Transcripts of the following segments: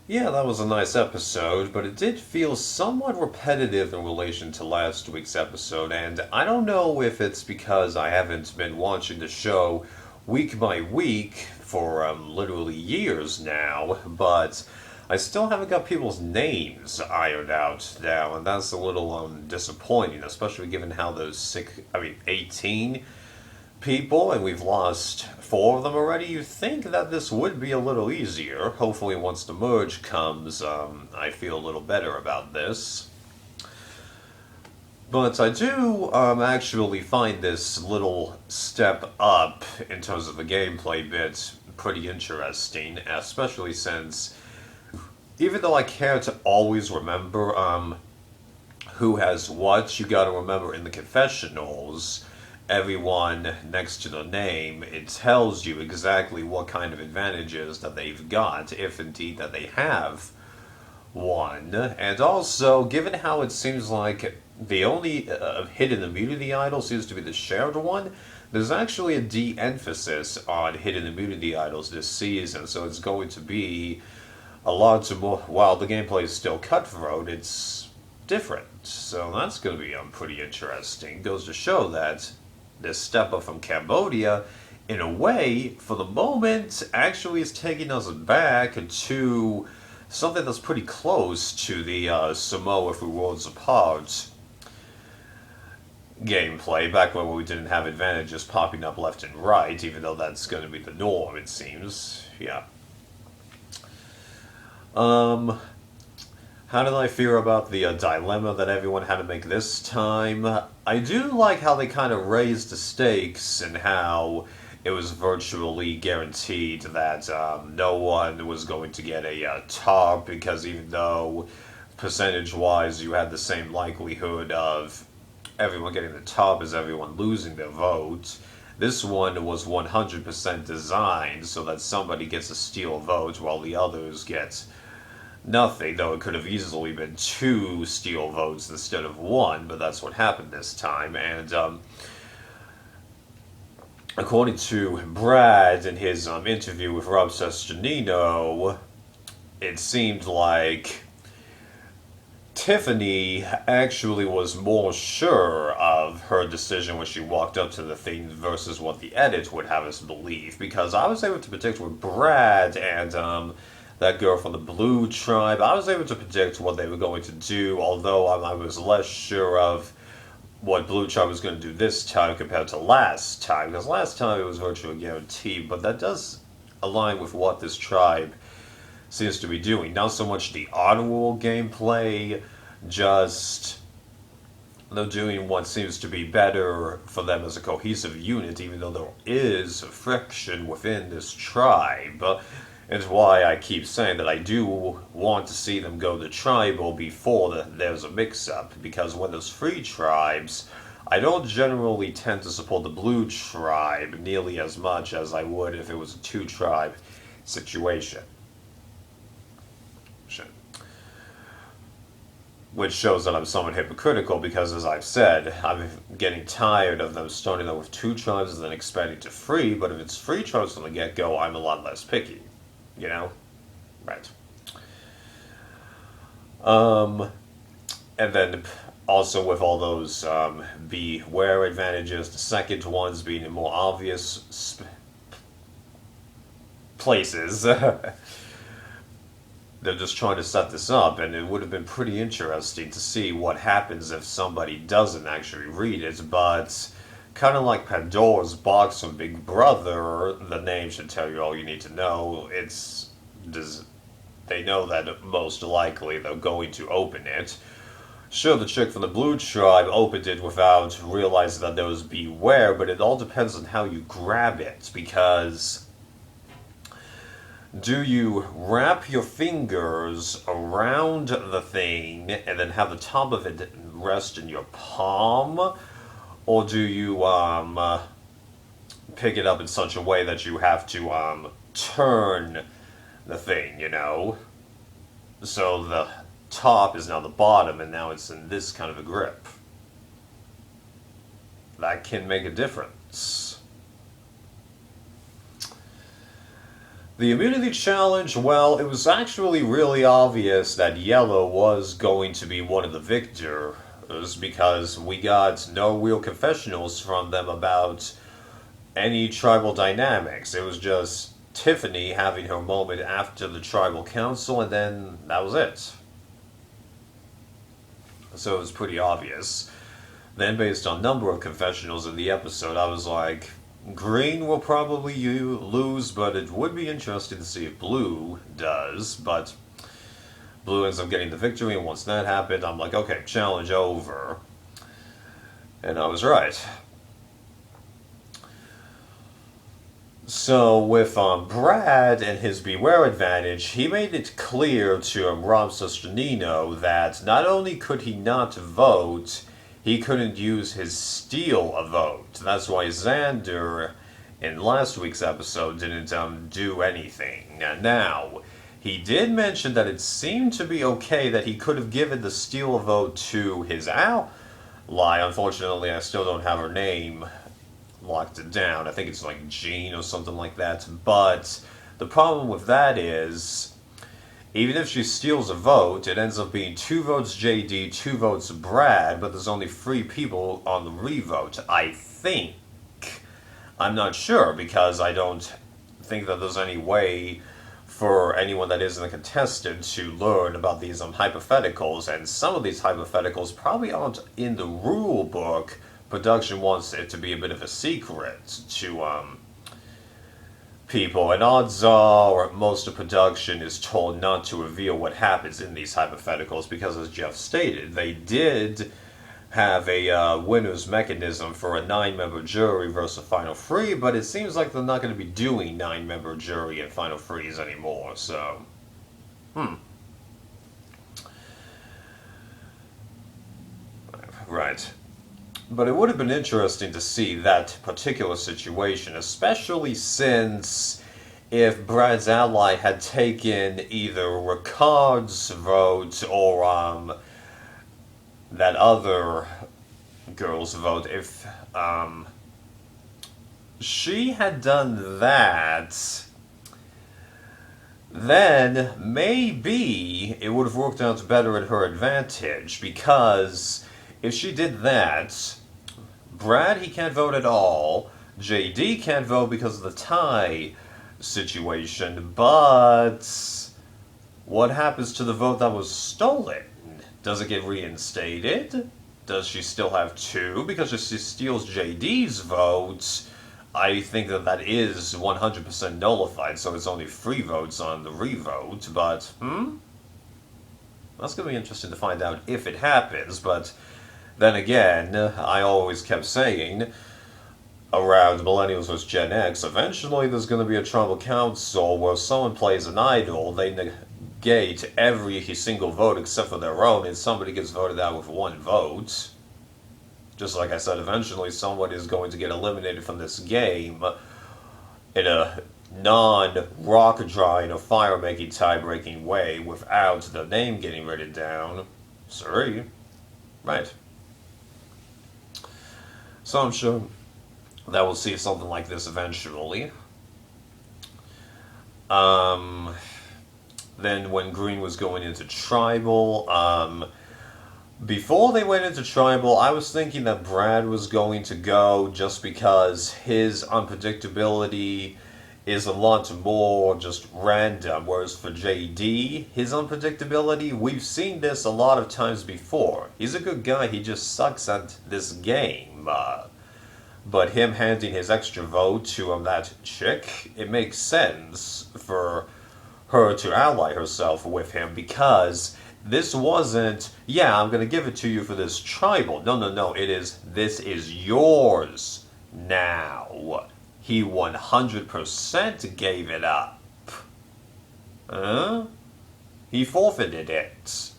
Yeah, that was a nice episode, but it did feel somewhat repetitive in relation to last week's episode, and I don't know if it's because I haven't been watching the show week by week for literally years now, but I still haven't got people's names ironed out now, and that's a little disappointing, especially given how those 18 people, and we've lost four of them already. You'd think that this would be a little easier. Hopefully, once the merge comes, I feel a little better about this. But I do actually find this little step up in terms of the gameplay bit pretty interesting, especially since even though I care to always remember who has what, you gotta remember in the confessionals, everyone next to the name, it tells you exactly what kind of advantages that they've got, if indeed that they have one. And also, given how it seems like the only hidden immunity idol seems to be the shared one, there's actually a de-emphasis on hidden immunity idols this season, so it's going to be a lot more. While the gameplay is still cutthroat, it's different. So that's going to be pretty interesting. Goes to show that this step up from Cambodia, in a way, for the moment, actually is taking us back to something that's pretty close to the Samoa If We Worlds Apart gameplay, back when we didn't have advantages popping up left and right, even though that's going to be the norm, it seems. Yeah. Um, how did I feel about the dilemma that everyone had to make this time? I do like how they kind of raised the stakes and how it was virtually guaranteed that no one was going to get a top, because even though percentage-wise you had the same likelihood of everyone getting the top as everyone losing their vote, this one was 100% designed so that somebody gets a steal vote while the others get nothing, though it could have easily been two steal votes instead of one, but that's what happened this time. And according to Brad in his interview with Rob Sesternino, it seemed like Tiffany actually was more sure of her decision when she walked up to the thing versus what the edit would have us believe, because I was able to predict with Brad and that girl from the Blue Tribe, I was able to predict what they were going to do, although I was less sure of what Blue Tribe was going to do this time compared to last time, because last time it was virtually guaranteed, but that does align with what this tribe seems to be doing. Not so much the honorable gameplay, just they're doing what seems to be better for them as a cohesive unit, even though there is friction within this tribe. It's why I keep saying that I do want to see them go to tribal before there's a mix-up, because when there's three tribes, I don't generally tend to support the blue tribe nearly as much as I would if it was a two-tribe situation. Which shows that I'm somewhat hypocritical, because, as I've said, I'm getting tired of them starting out with two tribes and then expanding to three, but if it's three tribes from the get-go, I'm a lot less picky. You know? Right. And then also with all those beware advantages, the second ones being in more obvious places. They're just trying to set this up, and it would have been pretty interesting to see what happens if somebody doesn't actually read it, but kind of like Pandora's box from Big Brother, the name should tell you all you need to know. They know that most likely they're going to open it. Sure, the chick from the Blue Tribe opened it without realizing that there was beware, but it all depends on how you grab it, because do you wrap your fingers around the thing and then have the top of it rest in your palm? Or do you pick it up in such a way that you have to turn the thing, you know? So the top is now the bottom, and now it's in this kind of a grip. That can make a difference. The immunity challenge, well, it was actually really obvious that Yellow was going to be one of the victors because we got no real confessionals from them about any tribal dynamics. It was just Tiffany having her moment after the tribal council, and then that was it. So it was pretty obvious. Then, based on number of confessionals in the episode, I was like, Green will probably lose, but it would be interesting to see if Blue does. But Blue ends up getting the victory, and once that happened, I'm like, okay, challenge over. And I was right. So with Brad and his Beware advantage, he made it clear to Rob Sesternino that not only could he not vote, he couldn't use his steal a vote. That's why Xander, in last week's episode, didn't do anything. Now, he did mention that it seemed to be okay that he could have given the steal a vote to his ally. Unfortunately, I still don't have her name locked it down. I think it's like Jean or something like that. But the problem with that is, even if she steals a vote, it ends up being 2 votes JD, 2 votes Brad, but there's only 3 people on the revote, I think. I'm not sure, because I don't think that there's any way for anyone that isn't a contestant to learn about these hypotheticals, and some of these hypotheticals probably aren't in the rule book. Production wants it to be a bit of a secret to people, and odds are most of production is told not to reveal what happens in these hypotheticals because, as Jeff stated, they did have a winner's mechanism for a 9-member jury versus a final 3, but it seems like they're not going to be doing 9-member jury and final 3s anymore, so right. But it would have been interesting to see that particular situation, especially since if Brad's ally had taken either Ricard's vote or that other girl's vote, if she had done that, then maybe it would have worked out better at her advantage, because if she did that, Brad, he can't vote at all. JD can't vote because of the tie situation, but what happens to the vote that was stolen? Does it get reinstated? Does she still have 2? Because if she steals JD's vote, I think that that is 100% nullified, so it's only 3 votes on the revote, but, that's going to be interesting to find out if it happens, but then again, I always kept saying, around Millennials vs. Gen X, eventually there's going to be a tribal council where someone plays an idol, they negate every single vote except for their own, and somebody gets voted out with 1 vote. Just like I said, eventually someone is going to get eliminated from this game in a non-rock drawing or fire-making tie-breaking way without the name getting written down. Sorry. Right. So I'm sure that we'll see something like this eventually. Then when Green was going into Tribal, before they went into Tribal, I was thinking that Brad was going to go just because his unpredictability is a lot more just random, whereas for JD, his unpredictability, we've seen this a lot of times before. He's a good guy, he just sucks at this game. But him handing his extra vote to that chick, it makes sense for her to ally herself with him, because this wasn't, yeah, I'm going to give it to you for this tribal. No, it is, this is yours now. He 100% gave it up. He forfeited it.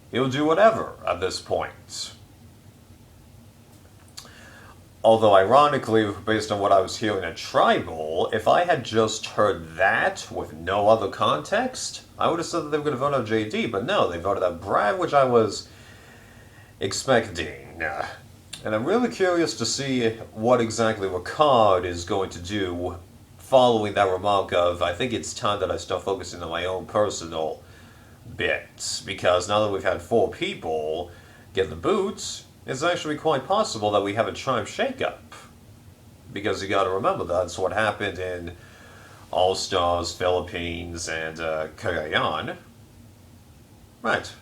He'll do whatever at this point. Although, ironically, based on what I was hearing at Tribal, if I had just heard that with no other context, I would have said that they were going to vote out JD, but no, they voted out Brad, which I was expecting. And I'm really curious to see what exactly Ricard is going to do following that remark of, I think it's time that I start focusing on my own personal bits, because now that we've had 4 people get the boot, it's actually quite possible that we have a tribe shakeup. Because you gotta remember, that's what happened in All Stars, Philippines, and Cagayan. Right.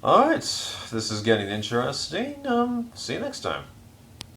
Alright, this is getting interesting. See you next time.